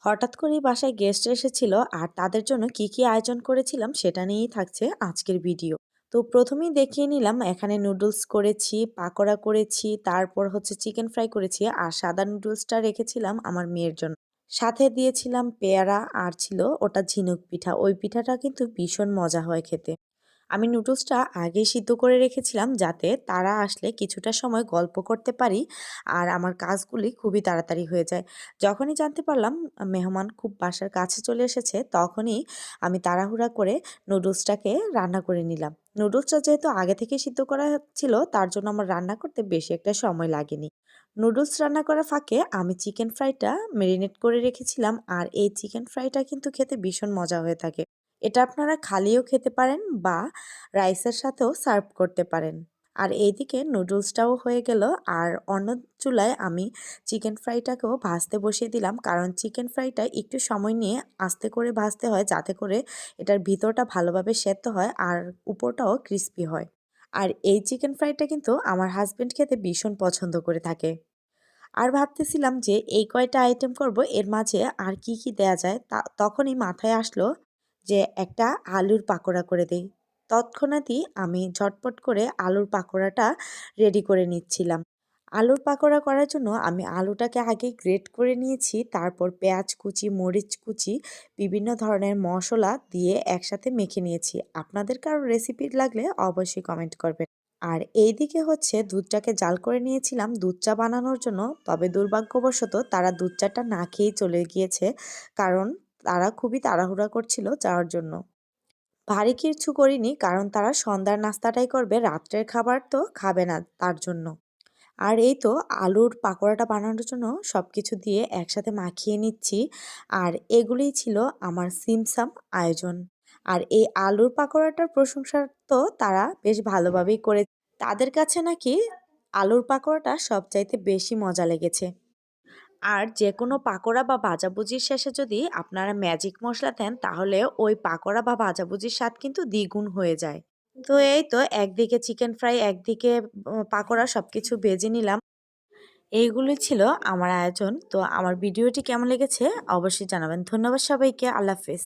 হঠাৎ করেই বাসায় গেস্ট এসেছিল আর তাদের জন্য কি আয়োজন করেছিলাম সেটা নিয়েই থাকছে আজকের ভিডিও। তো প্রথমেই দেখিয়ে নিলাম এখানে নুডলস করেছি, পাকোড়া করেছি, তারপর হচ্ছে চিকেন ফ্রাই করেছি আর সাদা নুডলসটা রেখেছিলাম আমার মেয়ের জন্য। সাথে দিয়েছিলাম পেয়ারা আর ছিল ওটা ঝিনুক পিঠা। ওই পিঠাটা কিন্তু ভীষণ মজা হয় খেতে। আমি নুডলসটা আগেই সিদ্ধ করে রেখেছিলাম যাতে তারা আসলে কিছুটা সময় গল্প করতে পারি আর আমার কাজগুলি খুবই তাড়াতাড়ি হয়ে যায়। যখনই জানতে পারলাম মেহমান খুব বাসার কাছে চলে এসেছে তখনই আমি তাড়াহুড়া করে নুডলসটাকে রান্না করে নিলাম। নুডলসটা যেহেতু আগে থেকে সিদ্ধ করা ছিল তার জন্য আমার রান্না করতে বেশি একটা সময় লাগেনি। নুডলস রান্না করার ফাঁকে আমি চিকেন ফ্রাইটা মেরিনেট করে রেখেছিলাম আর এই চিকেন ফ্রাইটা কিন্তু খেতে ভীষণ মজা হয়ে থাকে। এটা আপনারা খালিও খেতে পারেন বা রাইসের সাথেও সার্ভ করতে পারেন। আর এইদিকে নুডলসটাও হয়ে গেল আর অন্য চুলায় আমি চিকেন ফ্রাইটাকেও ভাজতে বসিয়ে দিলাম, কারণ চিকেন ফ্রাইটা একটু সময় নিয়ে আস্তে করে ভাজতে হয় যাতে করে এটার ভিতরটা ভালোভাবে সেদ্ধ হয় আর উপরটাও ক্রিস্পি হয়। আর এই চিকেন ফ্রাইটা কিন্তু আমার হাজবেন্ড খেতে ভীষণ পছন্দ করে থাকে। আর ভাবতেছিলাম যে এই কয়টা আইটেম করব এর মাঝে আর কি দেয়া যায়, তখনই মাথায় আসলো যে একটা আলুর পাকোড়া করে দেই। তৎক্ষণাৎই আমি ঝটপট করে আলুর পাকোড়াটা রেডি করে নিচ্ছিলাম। আলুর পাকোড়া করার জন্য আমি আলুটাকে আগে গ্রেট করে নিয়েছি, তারপর পেঁয়াজ কুচি, মরিচ কুচি, বিভিন্ন ধরনের মশলা দিয়ে একসাথে মেখে নিয়েছি। আপনাদের কারো রেসিপি লাগলে অবশ্যই কমেন্ট করবেন। আর এইদিকে হচ্ছে দুধটাকে জাল করে নিয়েছিলাম দুধ চা বানানোর জন্য। তবে দুর্ভাগ্যবশত তারা দুধ চাটা না খেয়েই চলে গিয়েছে, কারণ তারা খুবই তাড়াহুড়া করছিল যাওয়ার জন্য। ভারী কিছু করিনি, কারণ তারা সন্ধ্যার নাস্তাটাই করবে, রাত্রের খাবার তো খাবে না তার জন্য। আর এই তো আলুর পাকোড়াটা বানানোর জন্য সবকিছু দিয়ে একসাথে মাখিয়ে নিচ্ছি। আর এগুলোই ছিল আমার সিমসাম আয়োজন। আর এই আলুর পাকোড়াটার প্রশংসা তো তারা বেশ ভালোভাবেই করে। তাদের কাছে নাকি আলুর পাকোড়াটা সবচাইতে বেশি মজা লেগেছে। আর যেকোনো পাকোড়া বা ভাজাভুজির শেষে যদি আপনারা ম্যাজিক মসলা দেন তাহলে ওই পাকোড়া বা ভাজাভুজির স্বাদ কিন্তু দ্বিগুণ হয়ে যায়। তো এই তো একদিকে চিকেন ফ্রাই, একদিকে পাকোড়া সবকিছু ভেজে নিলাম। এইগুলি ছিল আমার আয়োজন। তো আমার ভিডিওটি কেমন লেগেছে অবশ্যই জানাবেন। ধন্যবাদ সবাইকে। আল্লাহ হাফেজ।